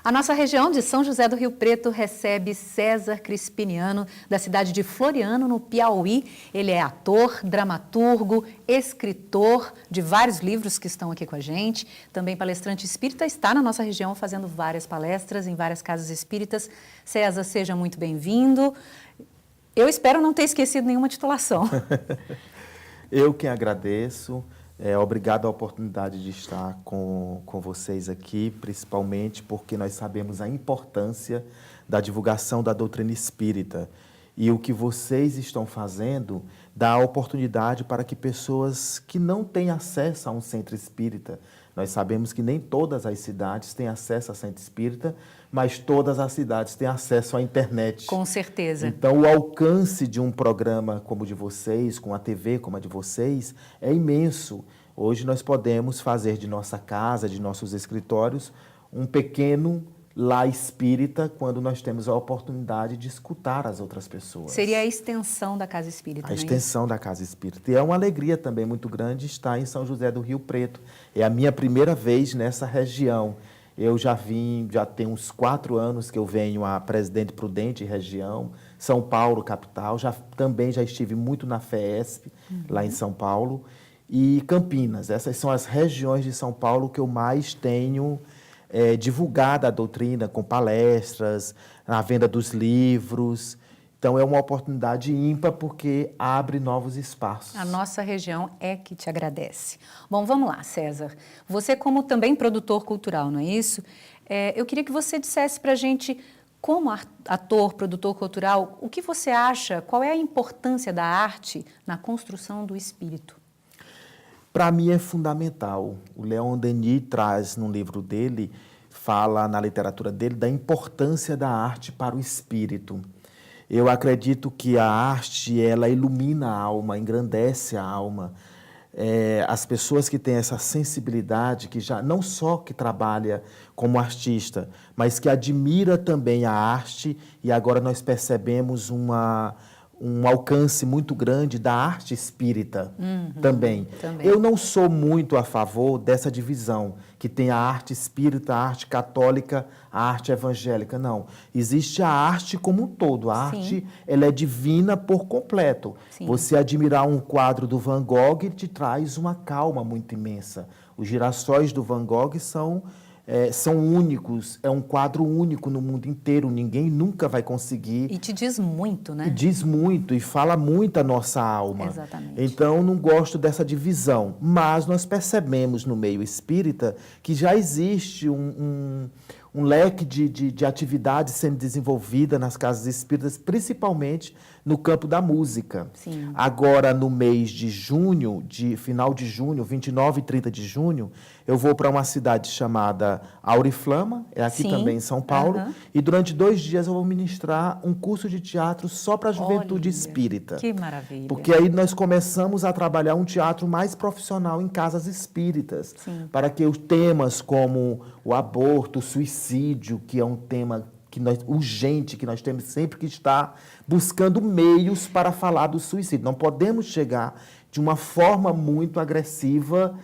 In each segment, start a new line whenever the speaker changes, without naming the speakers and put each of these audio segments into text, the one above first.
A nossa região de São José do Rio Preto recebe César Crispiniano, da cidade de Floriano, no Piauí. Ele é ator, dramaturgo, escritor de vários livros que estão aqui com a gente. Também palestrante espírita, está na nossa região fazendo várias palestras em várias casas espíritas. César, seja muito bem-vindo. Eu espero não ter esquecido nenhuma titulação.
Eu que agradeço. Obrigado a oportunidade de estar com vocês aqui, principalmente porque nós sabemos a importância da divulgação da doutrina espírita. E o que vocês estão fazendo dá a oportunidade para que pessoas que não têm acesso a um centro espírita, nós sabemos que nem todas as cidades têm acesso a centro espírita, mas todas as cidades têm acesso à internet.
Com certeza.
Então, o alcance de um programa como o de vocês, com a TV como a de vocês, é imenso. Hoje nós podemos fazer de nossa casa, de nossos escritórios, um pequeno lar espírita quando nós temos a oportunidade de escutar as outras pessoas.
Seria a extensão da Casa Espírita,
A extensão da Casa Espírita. E é uma alegria também muito grande estar em São José do Rio Preto. É a minha primeira vez nessa região. Eu já tem uns 4 anos que eu venho a Presidente Prudente, região, São Paulo, capital. Também já estive muito na FESP, lá em São Paulo, e Campinas. Essas são as regiões de São Paulo que eu mais tenho divulgado a doutrina, com palestras, na venda dos livros. Então, é uma oportunidade ímpar porque abre novos espaços.
A nossa região é que te agradece. Bom, vamos lá, César. Você, como também produtor cultural, não é isso? Eu queria que você dissesse para a gente, como ator, produtor cultural, o que você acha, qual é a importância da arte na construção do espírito?
Para mim é fundamental. O Leon Denis traz no livro dele, fala na literatura dele, da importância da arte para o espírito. Eu acredito que a arte, ela ilumina a alma, engrandece a alma. As pessoas que têm essa sensibilidade, que já não só que trabalha como artista, mas que admira também a arte, e agora nós percebemos um alcance muito grande da arte espírita também. Eu não sou muito a favor dessa divisão, que tem a arte espírita, a arte católica, a arte evangélica. Não. Existe a arte como um todo. A arte, ela é divina por completo. Sim. Você admirar um quadro do Van Gogh te traz uma calma muito imensa. Os girassóis do Van Gogh são únicos, é um quadro único no mundo inteiro, ninguém nunca vai conseguir.
E te diz muito, né?
E diz muito, e fala muito a nossa alma.
Exatamente.
Então, não gosto dessa divisão, mas nós percebemos no meio espírita que já existe um leque de atividades sendo desenvolvida nas casas espíritas, principalmente no campo da música.
Sim.
Agora, no mês de junho, final de junho, 29 e 30 de junho, eu vou para uma cidade chamada Auriflama, é aqui também em São Paulo, e durante 2 dias eu vou ministrar um curso de teatro só para a juventude espírita.
Que maravilha!
Porque aí nós começamos a trabalhar um teatro mais profissional em casas espíritas, para que os temas como o aborto, o suicídio, que é um tema urgente, que nós temos sempre que estar buscando meios para falar do suicídio. Não podemos chegar de uma forma muito agressiva,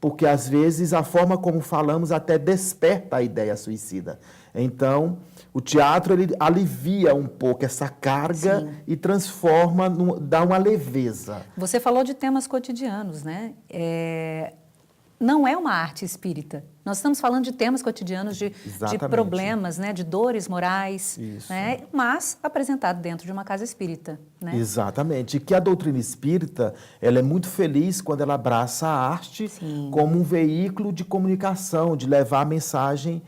porque às vezes a forma como falamos até desperta a ideia suicida. Então, o teatro ele alivia um pouco essa carga e transforma, dá uma leveza.
Você falou de temas cotidianos, né? Não é uma arte espírita. Nós estamos falando de temas cotidianos, de problemas, né, de dores morais, né, mas apresentado dentro de uma casa espírita. Né?
Exatamente. E que a doutrina espírita ela é muito feliz quando ela abraça a arte como um veículo de comunicação, de levar a mensagem,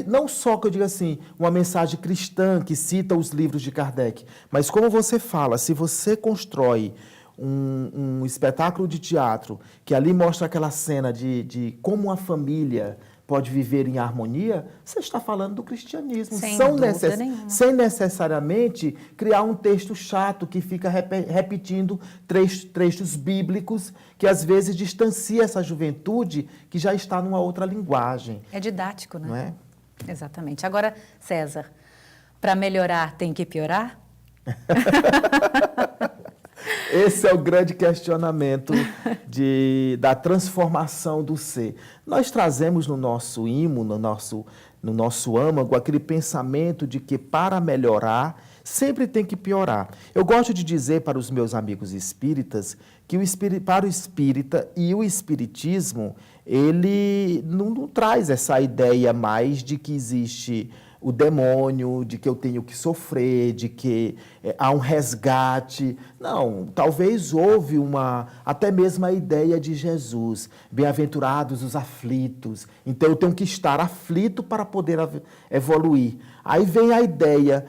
não só que eu diga assim, uma mensagem cristã que cita os livros de Kardec, mas como você fala, se você constrói um espetáculo de teatro que ali mostra aquela cena de como uma família pode viver em harmonia, você está falando do cristianismo. Sem necessariamente criar um texto chato que fica repetindo trechos bíblicos que às vezes distancia essa juventude que já está numa outra linguagem.
É didático, né?
Não é?
Exatamente. Agora, César, para melhorar tem que piorar?
Esse é o grande questionamento da transformação do ser. Nós trazemos no nosso ímã, no nosso âmago, aquele pensamento de que para melhorar, sempre tem que piorar. Eu gosto de dizer para os meus amigos espíritas que para o espírita e o espiritismo, ele não traz essa ideia mais de que existe o demônio, de que eu tenho que sofrer, de que há um resgate. Não, talvez houve até mesmo a ideia de Jesus, bem-aventurados os aflitos, então eu tenho que estar aflito para poder evoluir. Aí vem a ideia,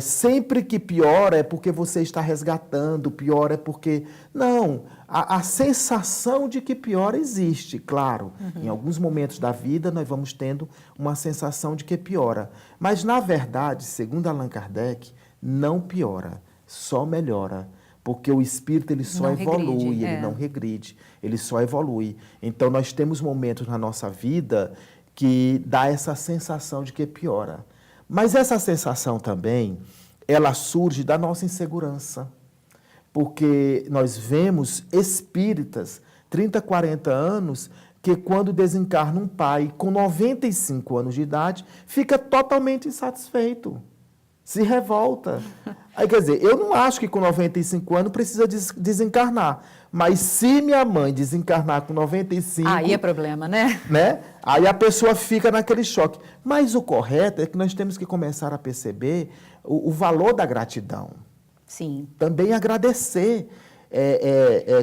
sempre que piora é porque você está resgatando, pior é porque... Não, a sensação de que piora existe, claro. Em alguns momentos da vida nós vamos tendo uma sensação de que piora. Mas, na verdade, segundo Allan Kardec, não piora, só melhora. Porque o espírito ele só evolui, ele não regride, ele só evolui. Então, nós temos momentos na nossa vida que dá essa sensação de que piora. Mas essa sensação também, ela surge da nossa insegurança. Porque nós vemos espíritas, 30, 40 anos, que quando desencarna um pai com 95 anos de idade, fica totalmente insatisfeito, se revolta. Aí, quer dizer, eu não acho que com 95 anos precisa desencarnar, mas se minha mãe desencarnar com 95...
Aí é problema, né?
Aí a pessoa fica naquele choque. Mas o correto é que nós temos que começar a perceber o valor da gratidão.
Sim.
Também agradecer,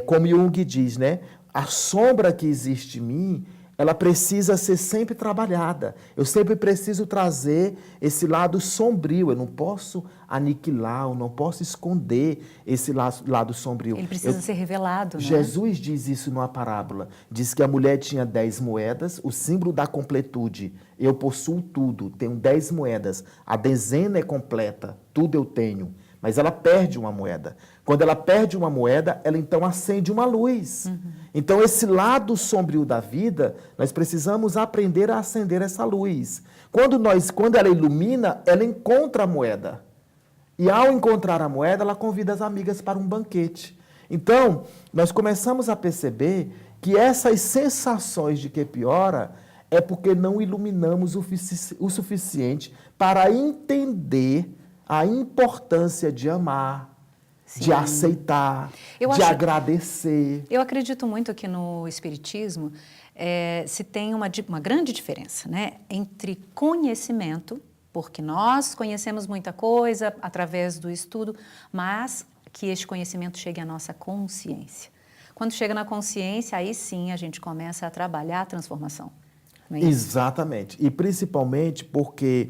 como Jung diz, né? A sombra que existe em mim, ela precisa ser sempre trabalhada. Eu sempre preciso trazer esse lado sombrio. Eu não posso aniquilar, eu não posso esconder esse lado sombrio.
Ele precisa ser revelado, né?
Jesus diz isso numa parábola. Diz que a mulher tinha 10 moedas, o símbolo da completude. Eu possuo tudo, tenho 10 moedas. A dezena é completa, tudo eu tenho. Mas ela perde uma moeda. Quando ela perde uma moeda, ela então acende uma luz. Então, esse lado sombrio da vida, nós precisamos aprender a acender essa luz. Quando ela ilumina, ela encontra a moeda. E ao encontrar a moeda, ela convida as amigas para um banquete. Então, nós começamos a perceber que essas sensações de que piora é porque não iluminamos o suficiente para entender a importância de amar, sim, de aceitar, de agradecer.
Eu acredito muito que no Espiritismo se tem uma grande diferença, né, entre conhecimento, porque nós conhecemos muita coisa através do estudo, mas que este conhecimento chegue à nossa consciência. Quando chega na consciência, aí sim a gente começa a trabalhar a transformação. Não é isso?
Exatamente. E principalmente porque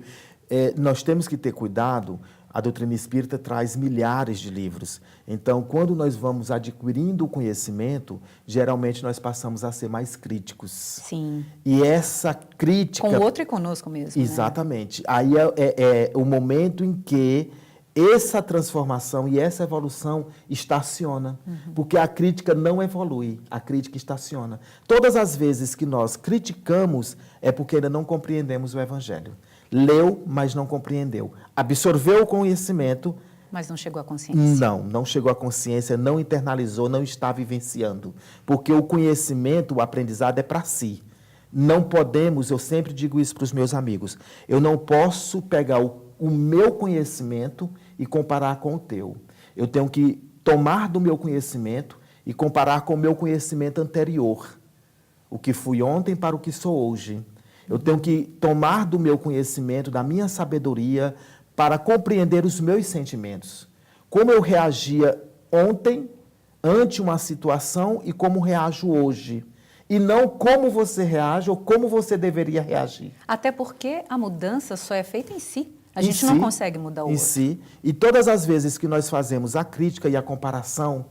nós temos que ter cuidado. A doutrina espírita traz milhares de livros. Então, quando nós vamos adquirindo o conhecimento, geralmente nós passamos a ser mais críticos.
Sim.
E essa crítica...
Com o outro e conosco mesmo.
Exatamente. Né? Aí é o momento em que essa transformação e essa evolução estaciona. Porque a crítica não evolui, a crítica estaciona. Todas as vezes que nós criticamos é porque ainda não compreendemos o Evangelho. Leu, mas não compreendeu. Absorveu o conhecimento...
Mas não chegou à consciência.
Não chegou à consciência, não internalizou, não está vivenciando. Porque o conhecimento, o aprendizado é para si. Não podemos, eu sempre digo isso para os meus amigos, eu não posso pegar o meu conhecimento e comparar com o teu. Eu tenho que tomar do meu conhecimento e comparar com o meu conhecimento anterior. O que fui ontem para o que sou hoje. Eu tenho que tomar do meu conhecimento, da minha sabedoria, para compreender os meus sentimentos. Como eu reagia ontem, ante uma situação, e como reajo hoje. E não como você reage ou como você deveria reagir.
Até porque a mudança só é feita em si. A gente não consegue mudar o outro.
Em si. E todas as vezes que nós fazemos a crítica e a comparação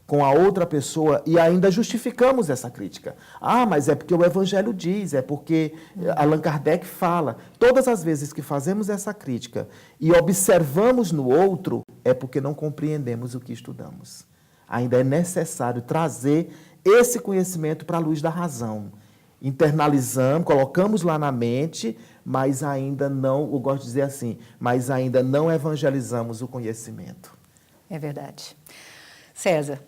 com a outra pessoa e ainda justificamos essa crítica. Ah, mas é porque o Evangelho diz, é porque Allan Kardec fala. Todas as vezes que fazemos essa crítica e observamos no outro, é porque não compreendemos o que estudamos. Ainda é necessário trazer esse conhecimento para a luz da razão. Internalizamos, colocamos lá na mente, mas ainda não, eu gosto de dizer assim, mas ainda não evangelizamos o conhecimento.
É verdade. César,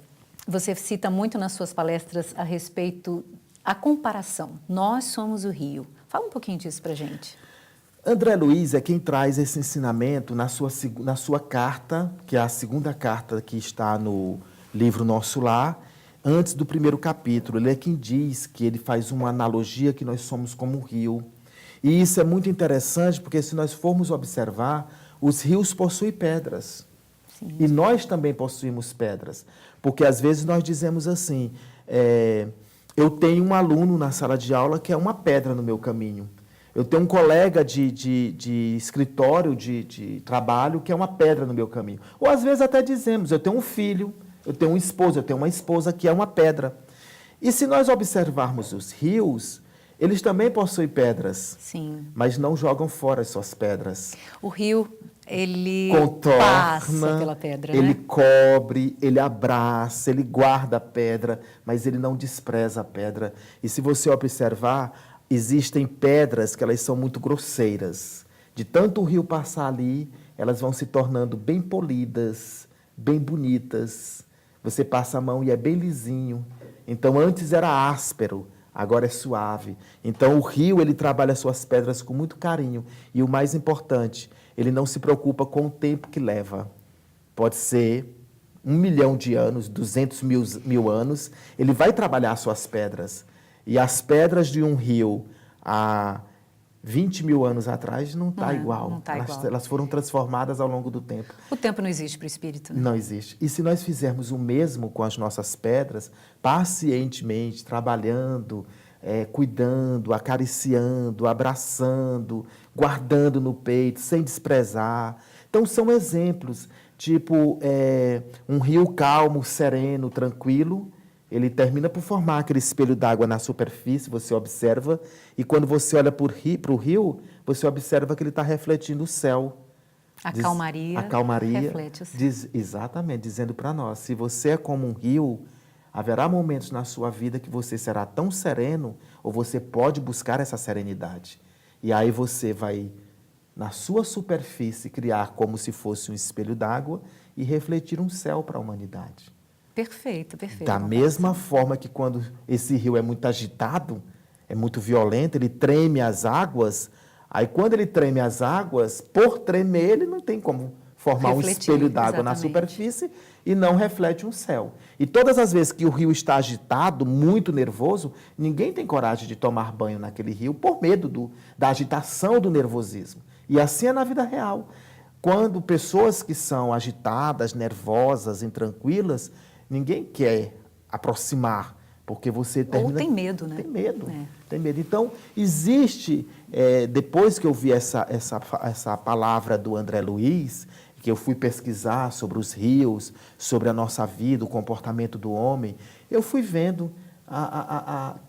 você cita muito nas suas palestras a respeito a comparação. Nós somos o rio. Fala um pouquinho disso para a gente.
André Luiz é quem traz esse ensinamento na sua carta, que é a segunda carta que está no livro Nosso Lar, antes do primeiro capítulo. Ele é quem diz que ele faz uma analogia que nós somos como um rio. E isso é muito interessante, porque se nós formos observar, os rios possuem pedras.
Sim.
E nós também possuímos pedras. Porque às vezes nós dizemos assim, eu tenho um aluno na sala de aula que é uma pedra no meu caminho. Eu tenho um colega de escritório, de trabalho, que é uma pedra no meu caminho. Ou às vezes até dizemos, eu tenho um filho, eu tenho um esposo, eu tenho uma esposa que é uma pedra. E se nós observarmos os rios, eles também possuem pedras.
Sim.
Mas não jogam fora as suas pedras.
O rio, ele
contorna,
passa pela pedra,
ele
né?
cobre, ele abraça, ele guarda a pedra, mas ele não despreza a pedra. E se você observar, existem pedras que elas são muito grosseiras. De tanto o rio passar ali, elas vão se tornando bem polidas, bem bonitas. Você passa a mão e é bem lisinho. Então, antes era áspero, agora é suave. Então, o rio, ele trabalha as suas pedras com muito carinho. E o mais importante, ele não se preocupa com o tempo que leva. Pode ser 1 milhão de anos, 200 mil anos, ele vai trabalhar as suas pedras. E as pedras de um rio há 20 mil anos atrás não está igual.
Não tá igual.
Elas foram transformadas ao longo do tempo.
O tempo não existe para o espírito, né?
Não existe. E se nós fizermos o mesmo com as nossas pedras, pacientemente, trabalhando, cuidando, acariciando, abraçando, guardando no peito, sem desprezar. Então, são exemplos, tipo um rio calmo, sereno, tranquilo. Ele termina por formar aquele espelho d'água na superfície, você observa, e quando você olha para o rio, você observa que ele está refletindo o céu.
A calmaria reflete o céu.
Exatamente, dizendo para nós, se você é como um rio, haverá momentos na sua vida que você será tão sereno, ou você pode buscar essa serenidade. E aí você vai, na sua superfície, criar como se fosse um espelho d'água e refletir um céu para a humanidade.
Perfeito, perfeito.
Da mesma forma que quando esse rio é muito agitado, é muito violento, ele treme as águas, aí quando ele treme as águas, por tremer, ele não tem como formar um espelho d'água na superfície e não reflete um céu. E todas as vezes que o rio está agitado, muito nervoso, ninguém tem coragem de tomar banho naquele rio por medo da agitação do nervosismo. E assim é na vida real. Quando pessoas que são agitadas, nervosas, intranquilas, ninguém quer aproximar, porque você termina...
Ou tem medo, né?
Tem medo, tem medo. Então, existe, depois que eu vi essa palavra do André Luiz, que eu fui pesquisar sobre os rios, sobre a nossa vida, o comportamento do homem, eu fui vendo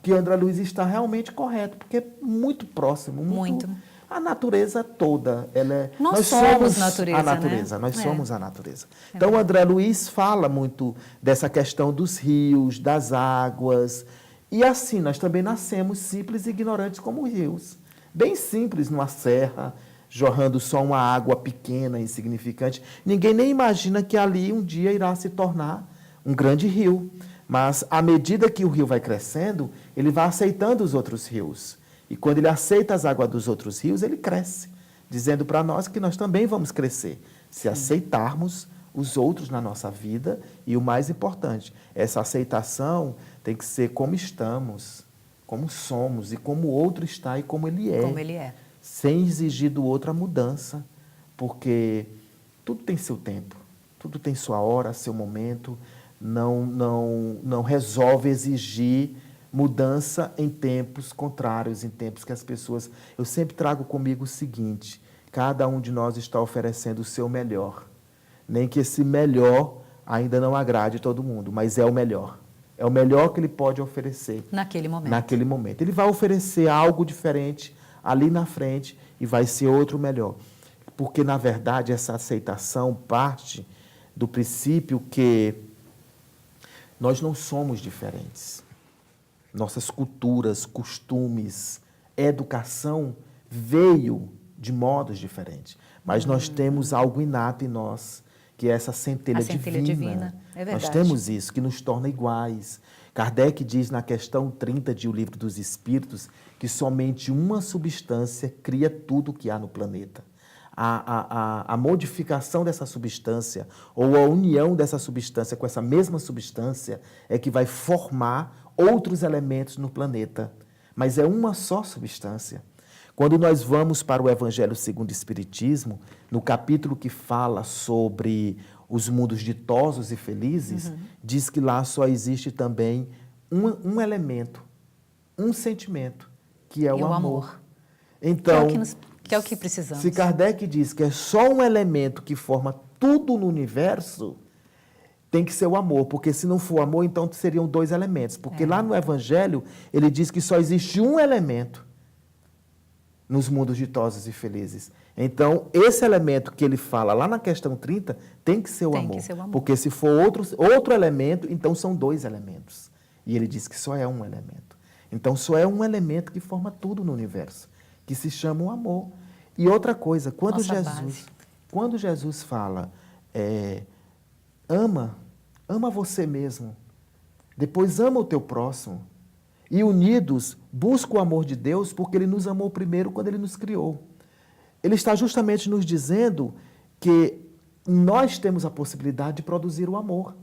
que o André Luiz está realmente correto, porque é muito próximo, muito. A natureza toda,
nós somos natureza,
a natureza,
né?
Nós somos a natureza. Então, o André Luiz fala muito dessa questão dos rios, das águas, e assim, nós também nascemos simples e ignorantes como rios. Bem simples, numa serra, jorrando só uma água pequena, insignificante. Ninguém nem imagina que ali um dia irá se tornar um grande rio. Mas, à medida que o rio vai crescendo, ele vai aceitando os outros rios. E quando ele aceita as águas dos outros rios, ele cresce, dizendo para nós que nós também vamos crescer, se aceitarmos os outros na nossa vida. E o mais importante, essa aceitação tem que ser como estamos, como somos, e como o outro está e como ele é.
Como ele é.
Sem exigir do outro a mudança, porque tudo tem seu tempo, tudo tem sua hora, seu momento. Não resolve exigir mudança em tempos contrários, em tempos que as pessoas... Eu sempre trago comigo o seguinte: cada um de nós está oferecendo o seu melhor. Nem que esse melhor ainda não agrade todo mundo, mas é o melhor. É o melhor que ele pode oferecer.
Naquele momento.
Naquele momento. Ele vai oferecer algo diferente ali na frente e vai ser outro melhor. Porque, na verdade, essa aceitação parte do princípio que nós não somos diferentes. Nossas culturas, costumes, educação veio de modos diferentes. Mas nós temos algo inato em nós, que é essa centelha divina.
É verdade.
Nós temos isso, que nos torna iguais. Kardec diz na questão 30 de O Livro dos Espíritos que somente uma substância cria tudo o que há no planeta. A modificação dessa substância ou a união dessa substância com essa mesma substância é que vai formar outros elementos no planeta. Mas é uma só substância. Quando nós vamos para o Evangelho segundo o Espiritismo, no capítulo que fala sobre os mundos ditosos e felizes, diz que lá só existe também um elemento, um sentimento, que é o amor. Então,
que é o que precisamos.
Se Kardec diz que é só um elemento que forma tudo no universo, tem que ser o amor, porque se não for amor, então seriam dois elementos. Porque lá no Evangelho, ele diz que só existe um elemento nos mundos ditosos e felizes. Então, esse elemento que ele fala lá na questão 30 tem que ser o amor. Porque se for outro elemento, então são dois elementos. E ele diz que só é um elemento. Então, só é um elemento que forma tudo no universo, que se chama o amor. E outra coisa, quando Jesus fala, ama você mesmo, depois ama o teu próximo, e unidos, busca o amor de Deus, porque Ele nos amou primeiro quando Ele nos criou. Ele está justamente nos dizendo que nós temos a possibilidade de produzir o amor.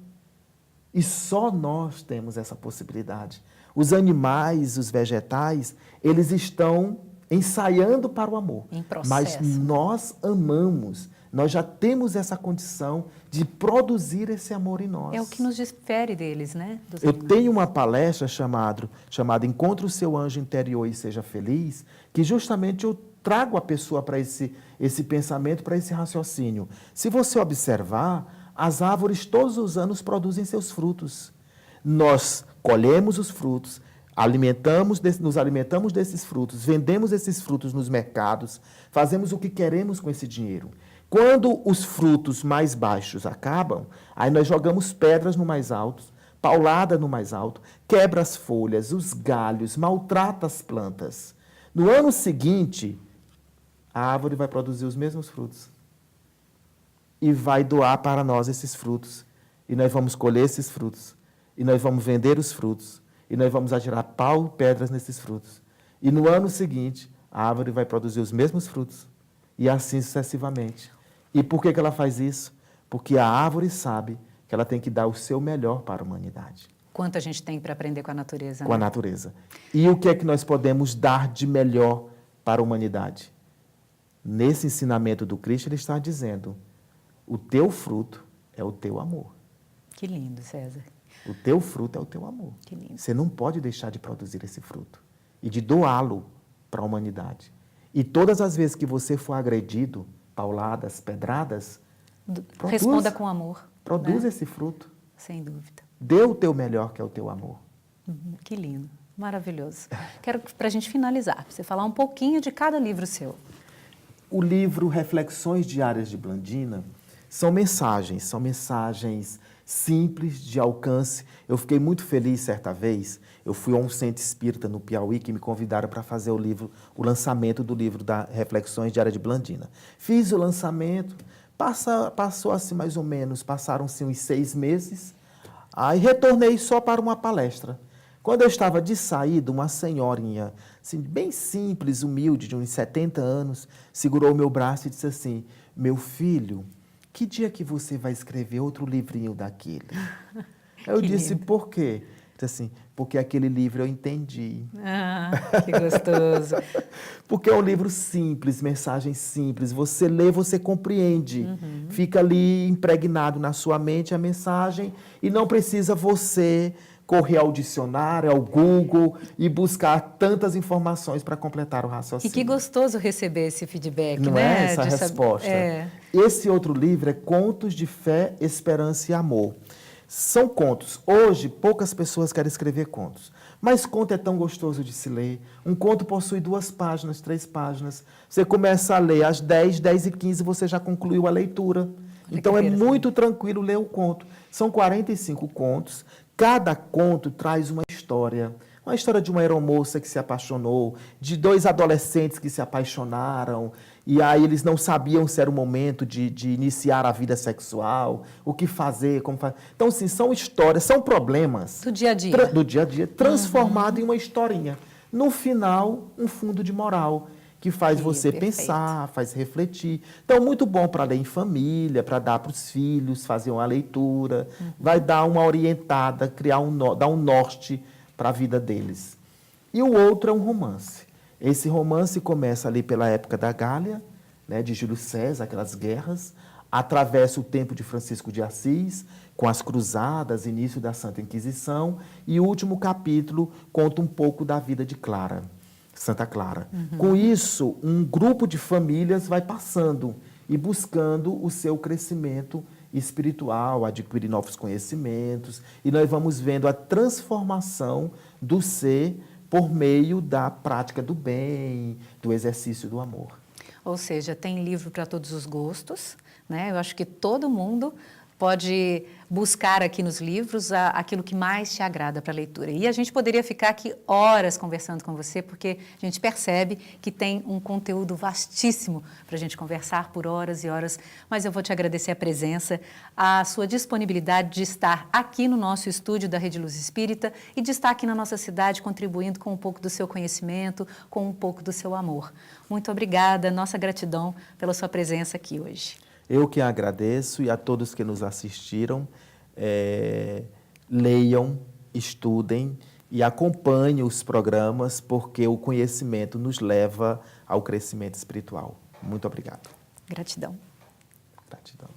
E só nós temos essa possibilidade. Os animais, os vegetais, eles estão ensaiando para o amor.
Em processo.
Mas nós amamos, nós já temos essa condição de produzir esse amor em nós.
É o que nos difere deles, né?
Eu tenho uma palestra chamada Encontre o Seu Anjo Interior e Seja Feliz, que justamente eu trago a pessoa para esse pensamento, para esse raciocínio. Se você observar, as árvores todos os anos produzem seus frutos. Nós colhemos os frutos, nos alimentamos desses frutos, vendemos esses frutos nos mercados, fazemos o que queremos com esse dinheiro. Quando os frutos mais baixos acabam, aí nós jogamos pedras no mais alto, paulada no mais alto, quebra as folhas, os galhos, maltrata as plantas. No ano seguinte, a árvore vai produzir os mesmos frutos e vai doar para nós esses frutos. E nós vamos colher esses frutos, e nós vamos vender os frutos, e nós vamos atirar pau e pedras nesses frutos. E no ano seguinte, a árvore vai produzir os mesmos frutos, e assim sucessivamente. E por que ela faz isso? Porque a árvore sabe que ela tem que dar o seu melhor para a humanidade.
Quanto a gente tem para aprender com a natureza.
Com a natureza. E o que é que nós podemos dar de melhor para a humanidade? Nesse ensinamento do Cristo, ele está dizendo, o teu fruto é o teu amor.
Que lindo, César.
O teu fruto é o teu amor.
Que lindo.
Você não pode deixar de produzir esse fruto e de doá-lo para a humanidade. E todas as vezes que você for agredido, pauladas, pedradas,
responda com amor.
Produz
né?
esse fruto.
Sem dúvida.
Dê o teu melhor, que é o teu amor.
Que lindo. Maravilhoso. Quero, para a gente finalizar, você falar um pouquinho de cada livro seu.
O livro Reflexões Diárias de Blandina são mensagens simples, de alcance. Eu fiquei muito feliz certa vez, eu fui a um centro espírita no Piauí que me convidaram para fazer o lançamento do livro da Reflexões Diárias de Blandina. Fiz o lançamento, passou assim mais ou menos, passaram-se uns 6 meses, aí retornei só para uma palestra. Quando eu estava de saída, uma senhorinha, assim, bem simples, humilde, de uns 70 anos, segurou o meu braço e disse assim, meu filho, que dia que você vai escrever outro livrinho daquele? Eu disse, lindo. Por quê? Disse assim, porque aquele livro eu entendi.
Ah, que gostoso.
Porque é um livro simples, mensagens simples. Você lê, você compreende. Fica ali impregnado na sua mente a mensagem e não precisa você correr ao dicionário, ao Google e buscar tantas informações para completar o raciocínio.
E que gostoso receber esse feedback,
não
né?
É essa resposta. Esse outro livro é Contos de Fé, Esperança e Amor. São contos. Hoje, poucas pessoas querem escrever contos. Mas conto é tão gostoso de se ler. Um conto possui 2 páginas, 3 páginas. Você começa a ler às 10, 10 e 15, você já concluiu a leitura. Então, é muito tranquilo ler o conto. São 45 contos. Cada conto traz uma história. Uma história de uma aeromoça que se apaixonou, de dois adolescentes que se apaixonaram, e aí eles não sabiam se era o momento de iniciar a vida sexual, o que fazer, como fazer. Então, assim, são histórias, são problemas
Do dia a dia.
do dia a dia, transformado em uma historinha. No final, um fundo de moral, que faz você
perfeito.
pensar, faz refletir. Então, muito bom para ler em família, para dar para os filhos, fazer uma leitura, vai dar uma orientada, dar um norte para a vida deles. E o outro é um romance. Esse romance começa ali pela época da Gália, né, de Júlio César, aquelas guerras, atravessa o tempo de Francisco de Assis, com as cruzadas, início da Santa Inquisição, e o último capítulo conta um pouco da vida de Clara, Santa Clara. Com isso, um grupo de famílias vai passando e buscando o seu crescimento espiritual, adquirir novos conhecimentos, e nós vamos vendo a transformação do ser por meio da prática do bem, do exercício do amor.
Ou seja, tem livro para todos os gostos, né? Eu acho que todo mundo pode buscar aqui nos livros aquilo que mais te agrada para a leitura. E a gente poderia ficar aqui horas conversando com você, porque a gente percebe que tem um conteúdo vastíssimo para a gente conversar por horas e horas, mas eu vou te agradecer a presença, a sua disponibilidade de estar aqui no nosso estúdio da Rede Luz Espírita e de estar aqui na nossa cidade contribuindo com um pouco do seu conhecimento, com um pouco do seu amor. Muito obrigada, nossa gratidão pela sua presença aqui hoje.
Eu que agradeço e a todos que nos assistiram, leiam, estudem e acompanhem os programas, porque o conhecimento nos leva ao crescimento espiritual. Muito obrigado.
Gratidão.
Gratidão.